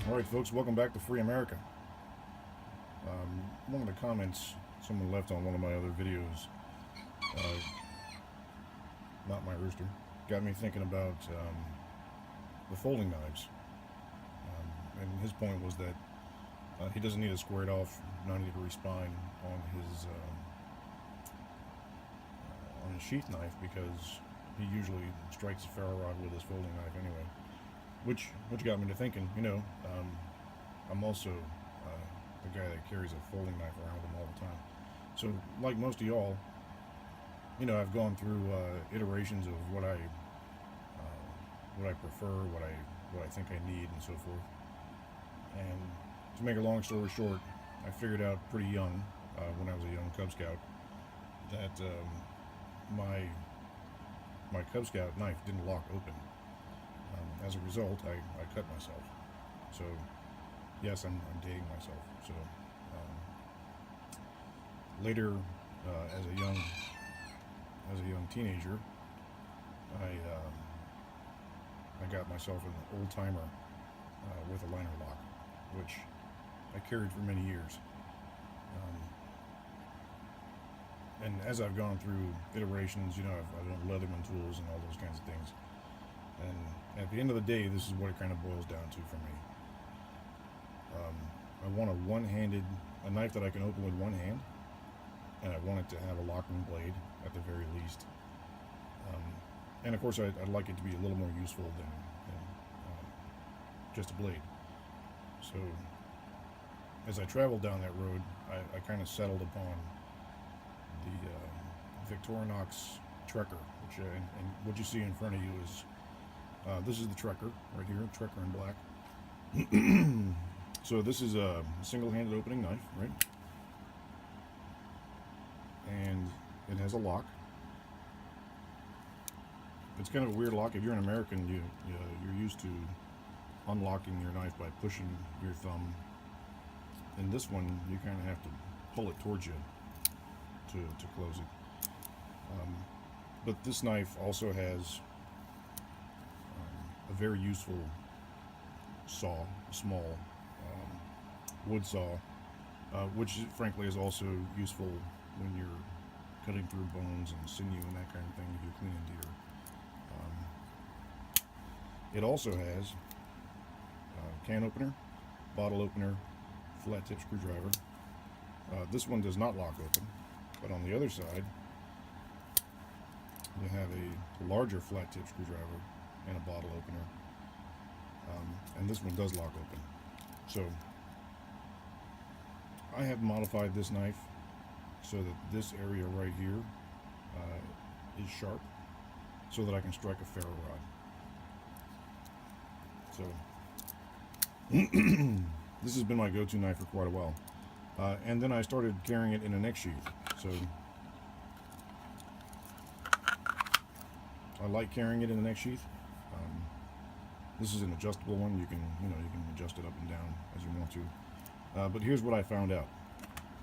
Alright folks, welcome back to Free America. One of the comments someone left on one of my other videos, not my rooster, got me thinking about the folding knives. And his point was that he doesn't need a squared off 90-degree spine on his sheath knife because he usually strikes a ferro rod with his folding knife anyway. Which got me to thinking, I'm also the guy that carries a folding knife around with him all the time. So, like most of y'all, I've gone through iterations of what I prefer, what I think I need, and so forth. And to make a long story short, I figured out pretty young, when I was a young Cub Scout, that my Cub Scout knife didn't lock open. As a result, I cut myself. So, yes, I'm dating myself. So, later, as a young teenager, I got myself an old timer with a liner lock, which I carried for many years. And as I've gone through iterations, I've done Leatherman tools and all those kinds of things. And at the end of the day, this is what it kind of boils down to for me. I want a knife that I can open with one hand, and I want it to have a locking blade at the very least. And of course, I'd like it to be a little more useful than just a blade. So, as I traveled down that road, I kind of settled upon the Victorinox Trekker, which and what you see in front of you is this is the Trekker right here, Trekker in black. So this is a single-handed opening knife, right? And it has a lock. It's kind of a weird lock. If you're an American, you're used to unlocking your knife by pushing your thumb. In this one, you kind of have to pull it towards you to close it. But this knife also has a very useful saw, a small wood saw, which frankly is also useful when you're cutting through bones and sinew and that kind of thing if you're cleaning deer. It also has can opener, bottle opener, flat tip screwdriver. This one does not lock open, but on the other side you have a larger flat tip screwdriver and a bottle opener, and this one does lock open. So I have modified this knife so that this area right here is sharp, so that I can strike a ferro rod. So this has been my go-to knife for quite a while, and then I started carrying it in a neck sheath. So I like carrying it in a neck sheath. This is an adjustable one. You can adjust it up and down as you want to. But here's what I found out.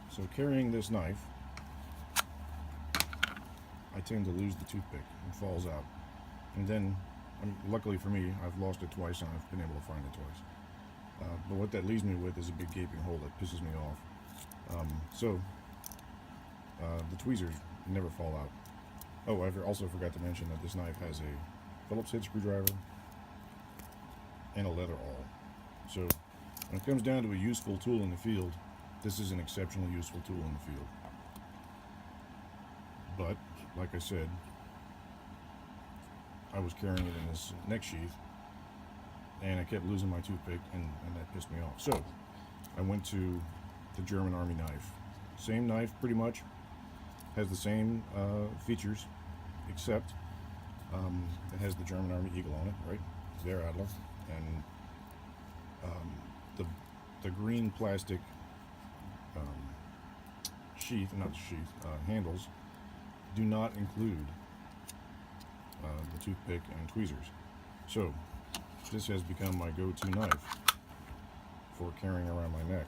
So carrying this knife, I tend to lose the toothpick. It falls out. And then, luckily for me, I've lost it twice and I've been able to find it twice. But what that leaves me with is a big gaping hole that pisses me off. So the tweezers never fall out. Oh, I also forgot to mention that this knife has a Phillips head screwdriver and a leather awl. So when it comes down to a useful tool in the field, this is an exceptionally useful tool in the field. But, like I said, I was carrying it in this neck sheath, and I kept losing my toothpick, and that pissed me off. So I went to the German Army knife. Same knife, pretty much. Has the same features, except it has the German Army eagle on it, right? Their Adler. And the green plastic handles do not include the toothpick and tweezers. So this has become my go-to knife for carrying around my neck.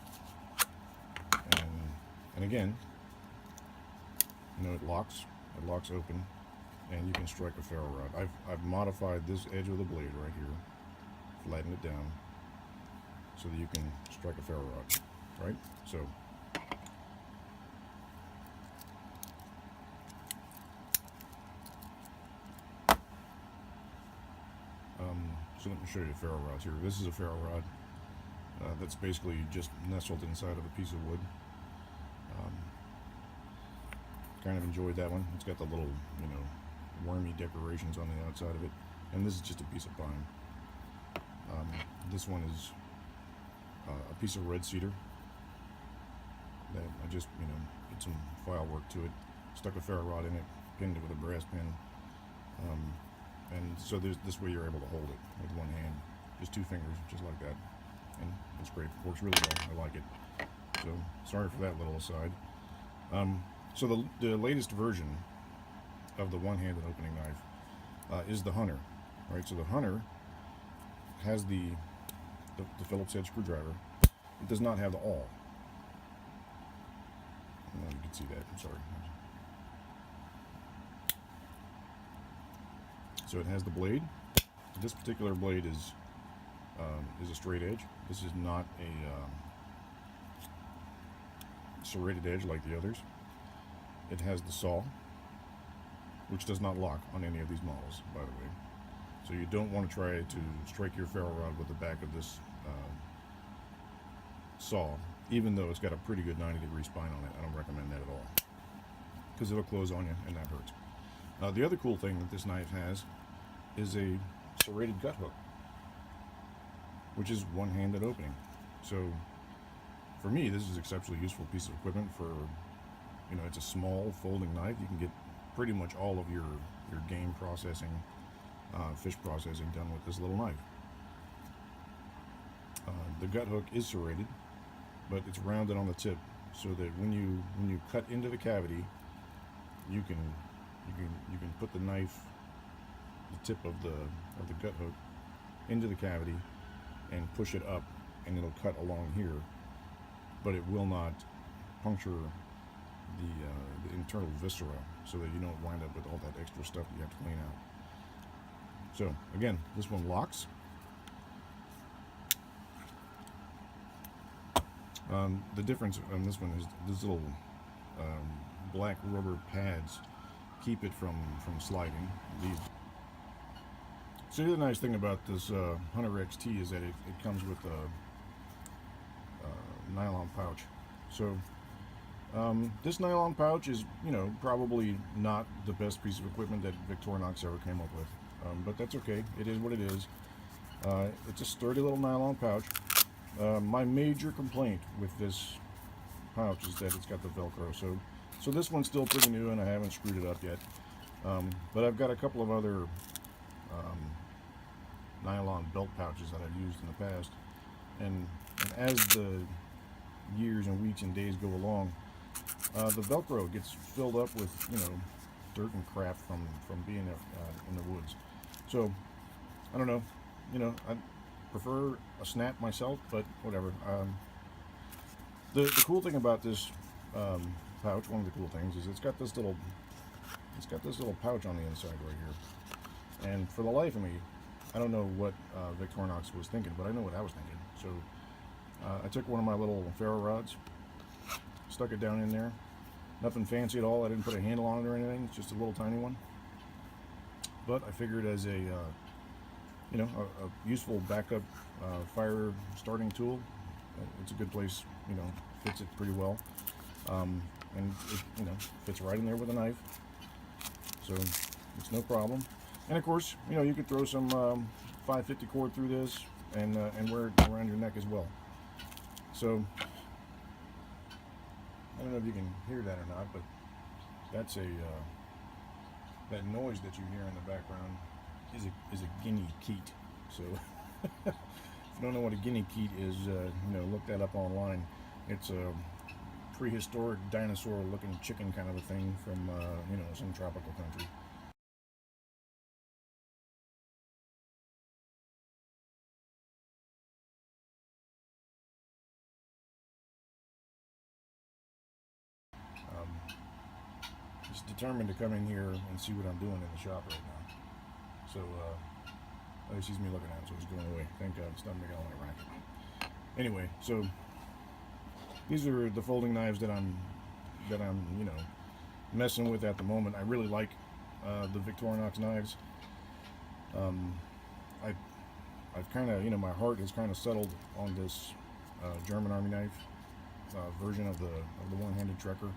And again, it locks open, and you can strike a ferro rod. I've modified this edge of the blade right here, flattened it down, so that you can strike a ferro rod, right? So so let me show you the ferro rods here. This is a ferro rod that's basically just nestled inside of a piece of wood. Kind of enjoyed that one. It's got the little, you know, wormy decorations on the outside of it, and this is just a piece of pine. This one is a piece of red cedar that I just, you know, did some file work to it, stuck a ferro rod in it, pinned it with a brass pin, and so this way you're able to hold it with one hand, just two fingers, just like that, and it's great. Works really well. I like it. So sorry for that little aside. So the latest version of the one-handed opening knife is the Hunter, right? So the Hunter has the Phillips head screwdriver. It does not have the awl. You can see that. I'm sorry. So it has the blade. This particular blade is a straight edge. This is not a serrated edge like the others. It has the saw, which does not lock on any of these models, by the way. So you don't want to try to strike your ferro rod with the back of this saw, even though it's got a pretty good 90-degree spine on it. I don't recommend that at all, because it'll close on you, and that hurts. The other cool thing that this knife has is a serrated gut hook, which is one-handed opening. So for me, this is an exceptionally useful piece of equipment for, you know, it's a small folding knife. You can get pretty much all of your game processing, fish processing done with this little knife. The gut hook is serrated, but it's rounded on the tip, so that when you cut into the cavity, you can put the knife, the tip of the gut hook, into the cavity and push it up, and it'll cut along here, but it will not puncture the internal viscera, so that you don't wind up with all that extra stuff that you have to clean out. So again, this one locks. The difference on this one is these little black rubber pads keep it from sliding. So the other nice thing about this Hunter XT is that it comes with a nylon pouch. So this nylon pouch is, you know, probably not the best piece of equipment that Victorinox ever came up with, but that's okay. It is what it is. It's a sturdy little nylon pouch. My major complaint with this pouch is that it's got the Velcro. So this one's still pretty new, and I haven't screwed it up yet. But I've got a couple of other nylon belt pouches that I've used in the past, and as the years and weeks and days go along, the Velcro gets filled up with, you know, dirt and crap from being in the woods. So I don't know, you know, I prefer a snap myself, but whatever. The cool thing about this pouch, one of the cool things, is it's got this little pouch on the inside right here. And for the life of me, I don't know what Victorinox was thinking, but I know what I was thinking. So I took one of my little ferro rods, stuck it down in there. Nothing fancy at all. I didn't put a handle on it or anything. It's just a little tiny one. But I figured as a you know, a useful backup fire starting tool, it's a good place. You know, fits it pretty well, and it, you know, fits right in there with a knife. So it's no problem. And of course, you know, you could throw some 550 cord through this and wear it around your neck as well. So I don't know if you can hear that or not, but that's that noise that you hear in the background is a guinea keet. So if you don't know what a guinea keet is, you know, look that up online. It's a prehistoric dinosaur-looking chicken kind of a thing from you know, some tropical country. Just determined to come in here and see what I'm doing in the shop right now. So, oh, excuse me looking at it, so it's going away. Thank God, it's not making all that racket. Anyway, so these are the folding knives that I'm you know, messing with at the moment. I really like the Victorinox knives. I've kind of, you know, my heart has kind of settled on this German Army knife version of the one-handed trekker.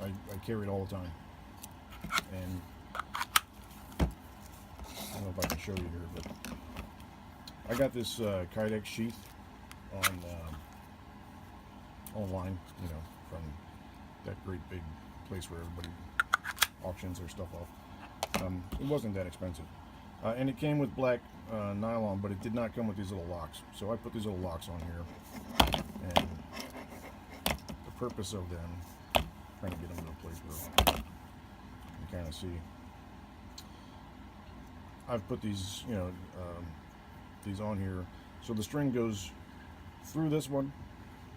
I carry it all the time, and I don't know if I can show you here, but I got this Kydex sheath on online, you know, from that great big place where everybody auctions their stuff off. It wasn't that expensive, and it came with black nylon, but it did not come with these little locks. So I put these little locks on here, and the purpose of them, trying to get them to a place where you can kind of see. I've put these, you know, these on here, so the string goes through this one,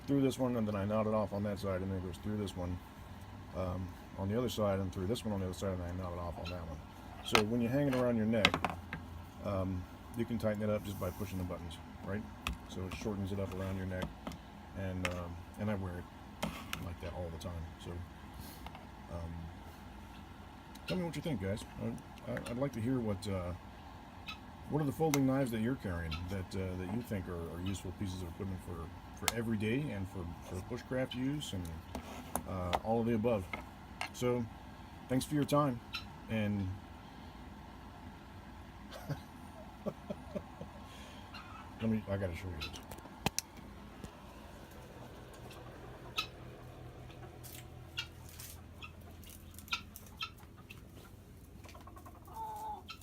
and then I knot it off on that side, and then it goes through this one on the other side, and through this one on the other side, and I knot it off on that one. So when you hang it around your neck, you can tighten it up just by pushing the buttons, right? So it shortens it up around your neck, and I wear it like that all the time. So tell me what you think, guys. I'd like to hear what are the folding knives that you're carrying that you think are useful pieces of equipment for every day and for bushcraft use and all of the above. So thanks for your time, and I gotta show you this.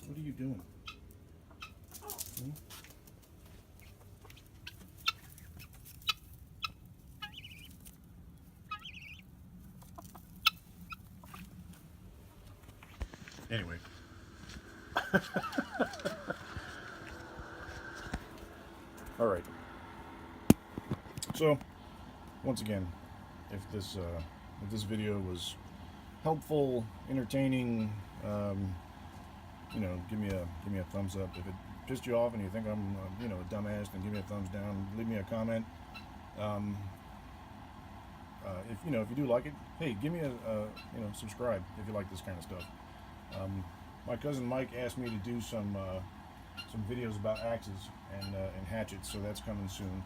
What are you doing? Hmm? Anyway. All right. So, once again, if this video was helpful, entertaining, you know, give me a thumbs up. If it pissed you off and you think I'm you know, a dumbass, then give me a thumbs down. Leave me a comment. If you know, if you do like it, hey, give me a you know, subscribe if you like this kind of stuff. My cousin Mike asked me to do some videos about axes and hatchets, so that's coming soon.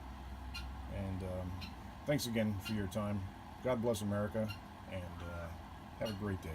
And thanks again for your time. God bless America, and have a great day.